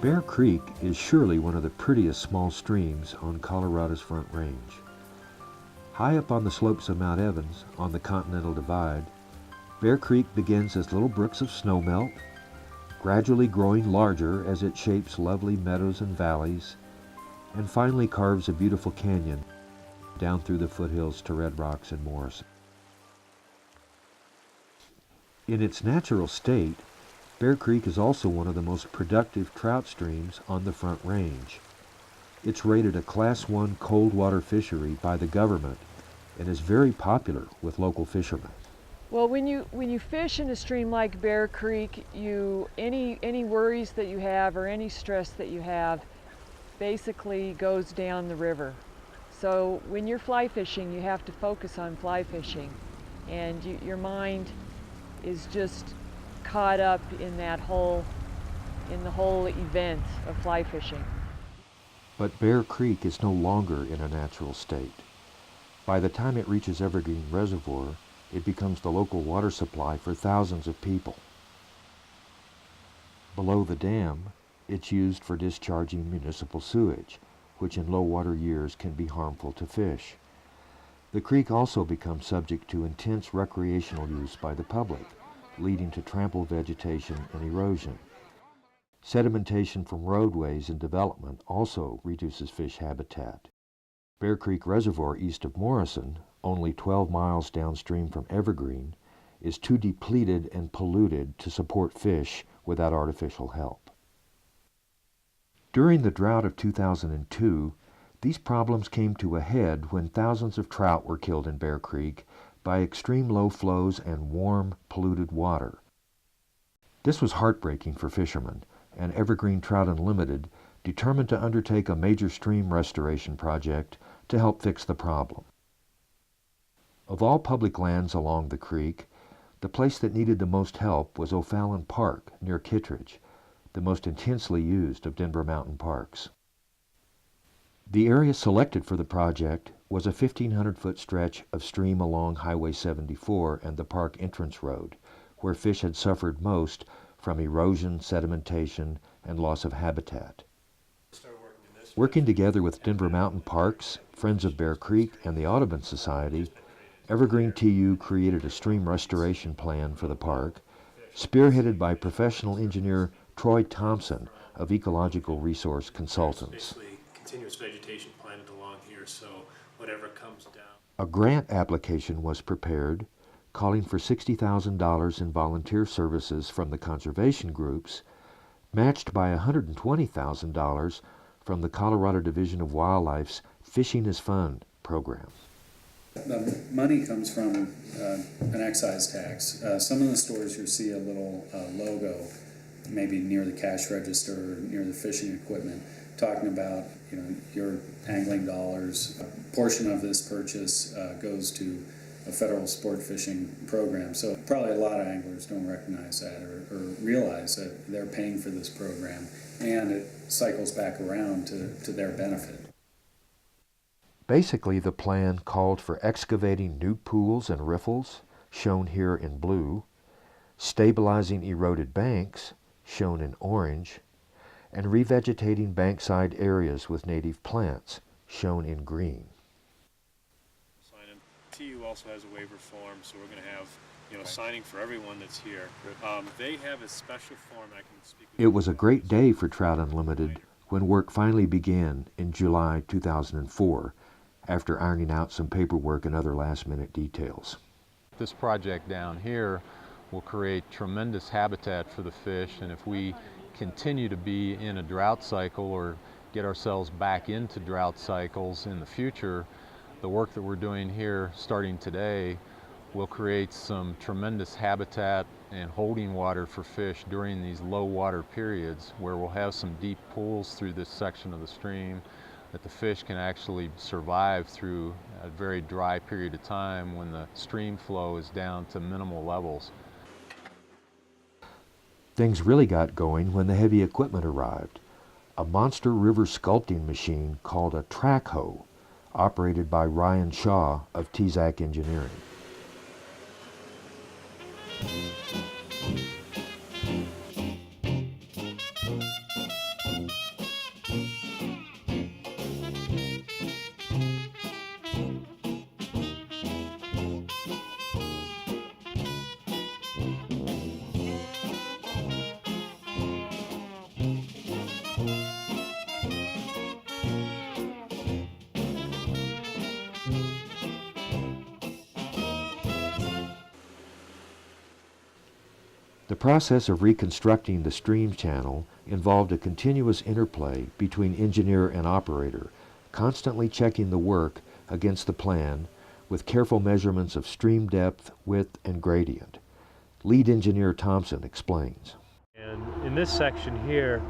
Bear Creek is surely one of the prettiest small streams on Colorado's Front Range. High up on the slopes of Mount Evans, on the Continental Divide, Bear Creek begins as little brooks of snowmelt, gradually growing larger as it shapes lovely meadows and valleys, and finally carves a beautiful canyon down through the foothills to Red Rocks and Morrison. In its natural state, Bear Creek is also one of the most productive trout streams on the Front Range. It's rated a Class 1 cold water fishery by the government and is very popular with local fishermen. Well, when you fish in a stream like Bear Creek, any worries that you have or any stress that you have basically goes down the river. So when you're fly fishing, you have to focus on fly fishing, and your mind is just caught up in the whole event of fly fishing. But Bear Creek is no longer in a natural state. By the time it reaches Evergreen Reservoir, it becomes the local water supply for thousands of people. Below the dam, it's used for discharging municipal sewage, which in low water years can be harmful to fish. The creek also becomes subject to intense recreational use by the public, leading to trampled vegetation and erosion. Sedimentation from roadways and development also reduces fish habitat. Bear Creek Reservoir east of Morrison, only 12 miles downstream from Evergreen, is too depleted and polluted to support fish without artificial help. During the drought of 2002, these problems came to a head when thousands of trout were killed in Bear Creek by extreme low flows and warm, polluted water. This was heartbreaking for fishermen, and Evergreen Trout Unlimited determined to undertake a major stream restoration project to help fix the problem. Of all public lands along the creek, the place that needed the most help was O'Fallon Park near Kittredge, the most intensely used of Denver mountain parks. The area selected for the project was a 1,500-foot stretch of stream along Highway 74 and the park entrance road, where fish had suffered most from erosion, sedimentation, and loss of habitat. Working together with Denver Mountain Parks, Friends of Bear Creek, and the Audubon Society, Evergreen TU created a stream restoration plan for the park, spearheaded by professional engineer Troy Thompson of Ecological Resource Consultants. Continuous vegetation planted along here, so whatever comes down. A grant application was prepared, calling for $60,000 in volunteer services from the conservation groups, matched by $120,000 from the Colorado Division of Wildlife's Fishing is Fun program. The money comes from an excise tax. Some of the stores you see a little logo, maybe near the cash register or near the fishing equipment, talking about your angling dollars. A portion of this purchase goes to a federal sport fishing program. So probably a lot of anglers don't recognize that or realize that they're paying for this program, and it cycles back around to their benefit. Basically, the plan called for excavating new pools and riffles, shown here in blue, stabilizing eroded banks, shown in orange, and revegetating bankside areas with native plants, shown in green. TU also has a waiver form, so we're going to have signing for everyone that's here. They have a special form I can speak with. It was a great day for Trout Unlimited when work finally began in July 2004, after ironing out some paperwork and other last-minute details. This project down here will create tremendous habitat for the fish, and if we continue to be in a drought cycle or get ourselves back into drought cycles in the future, the work that we're doing here starting today will create some tremendous habitat and holding water for fish during these low water periods, where we'll have some deep pools through this section of the stream that the fish can actually survive through a very dry period of time when the stream flow is down to minimal levels. Things really got going when the heavy equipment arrived. A monster river sculpting machine called a track hoe, operated by Ryan Shaw of TZAC Engineering. The process of reconstructing the stream channel involved a continuous interplay between engineer and operator, constantly checking the work against the plan with careful measurements of stream depth, width, and gradient. Lead engineer Thompson explains. And in this section here,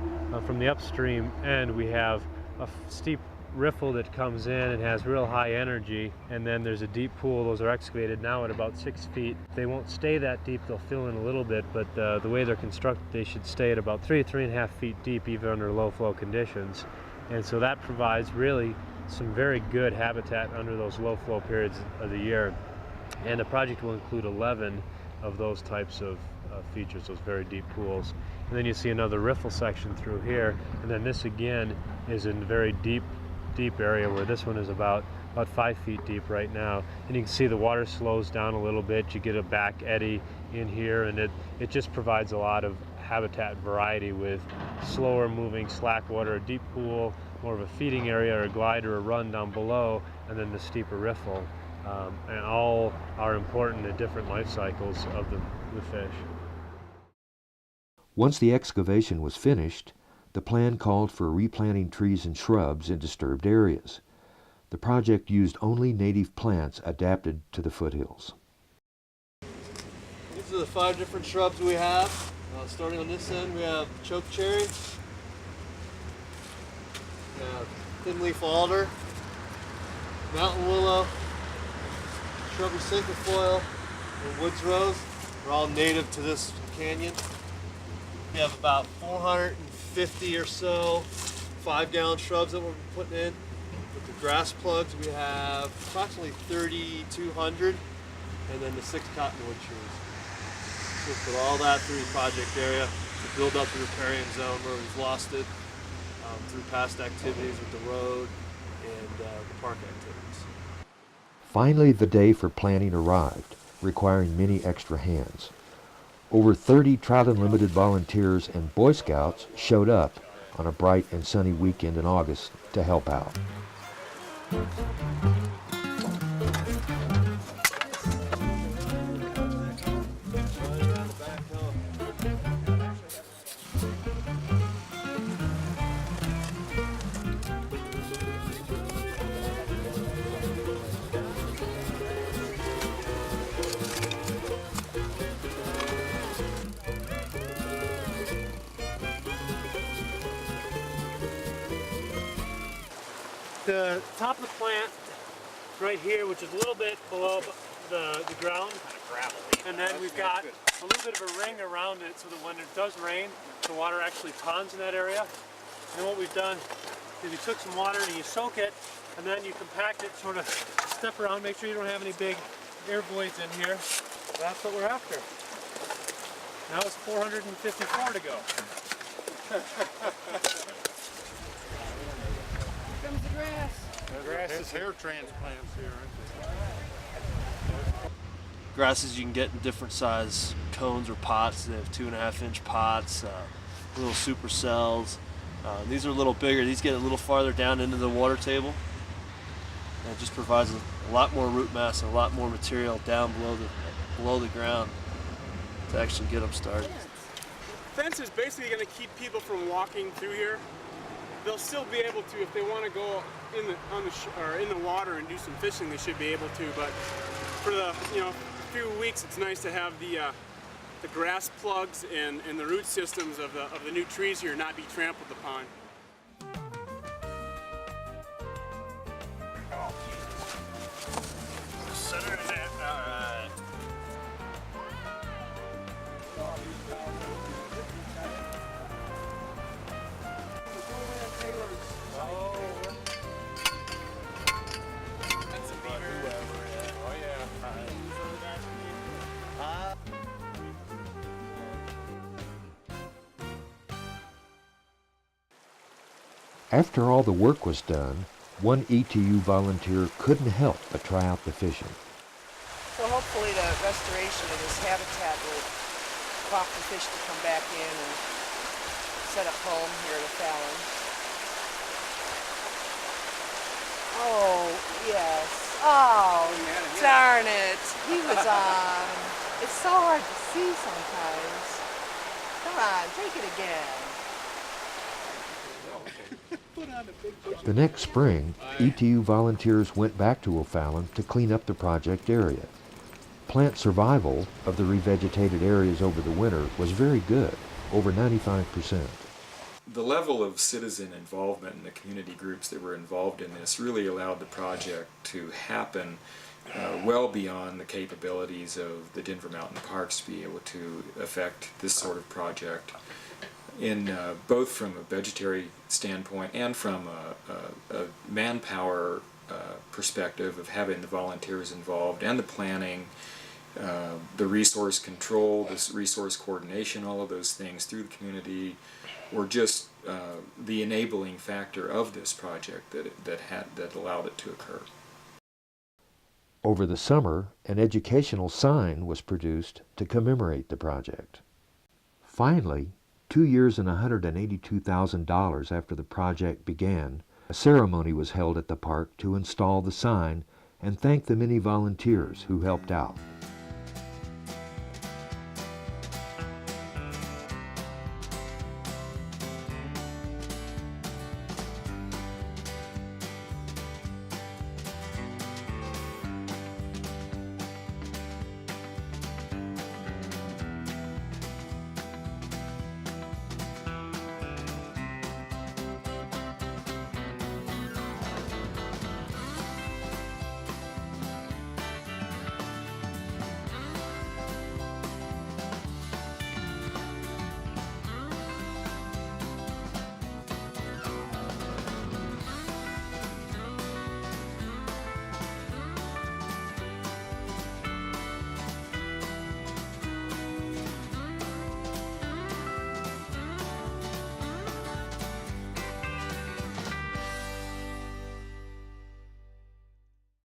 from the upstream end, we have a steep riffle that comes in and has real high energy, and then there's a deep pool. Those are excavated now at about 6 feet. They won't stay that deep, they'll fill in a little bit, but the way they're constructed, they should stay at about 3 to 3.5 feet deep even under low flow conditions. And so that provides really some very good habitat under those low flow periods of the year. And the project will include 11 of those types of features, those very deep pools. And then you see another riffle section through here, and then this again is in a very deep area where this one is about 5 feet deep right now. And you can see the water slows down a little bit. You get a back eddy in here, and it just provides a lot of habitat variety with slower moving slack water, a deep pool, more of a feeding area or a glide or a run down below, and then the steeper riffle. And all are important at different life cycles of the fish. Once the excavation was finished, the plan called for replanting trees and shrubs in disturbed areas. The project used only native plants adapted to the foothills. These are the 5 different shrubs we have. Starting on this end, we have choke cherry, we have thin leaf alder, mountain willow, shrubby cinquefoil, and woods rose. They're all native to this canyon. We have about 450 or so 5-gallon shrubs that we're putting in. With the grass plugs, we have approximately 3,200, and then the 6 cottonwood trees. So we'll put all that through the project area to build up the riparian zone where we've lost it through past activities with the road and the park activities. Finally, the day for planting arrived, requiring many extra hands. Over 30 Trout Unlimited volunteers and Boy Scouts showed up on a bright and sunny weekend in August to help out. The top of the plant right here, which is a little bit below the ground, and then we've got a little bit of a ring around it so that when it does rain, the water actually ponds in that area. And what we've done is we took some water and you soak it, and then you compact it, sort of step around, make sure you don't have any big air voids in here. That's what we're after. Now it's 454 to go. Comes the grass. There's hair transplants here, aren't Grasses you can get in different size cones or pots. They have 2.5-inch pots, little supercells. These are a little bigger. These get a little farther down into the water table. And it just provides a lot more root mass and a lot more material down below the ground to actually get them started. Fence is basically going to keep people from walking through here. They'll still be able to, if they want to go in the water and do some fishing, they should be able to. But for the few weeks, it's nice to have the grass plugs and the root systems of the new trees here not be trampled upon. Center in there. All right. After all the work was done, one ETU volunteer couldn't help but try out the fishing. So hopefully the restoration of this habitat will prompt the fish to come back in and set up home here at Fallon. Oh, yes. Oh, darn it. He was on. It's so hard to see sometimes. Come on, take it again. The next spring, ETU volunteers went back to O'Fallon to clean up the project area. Plant survival of the revegetated areas over the winter was very good, over 95%. The level of citizen involvement in the community groups that were involved in this really allowed the project to happen well beyond the capabilities of the Denver Mountain Parks to be able to affect this sort of project, in both from a budgetary standpoint and from a manpower perspective of having the volunteers involved, and the planning, the resource control, this resource coordination, all of those things through the community were just the enabling factor of this project that allowed it to occur. Over the summer, an educational sign was produced to commemorate the project. Finally, 2 years and $182,000 after the project began, a ceremony was held at the park to install the sign and thank the many volunteers who helped out.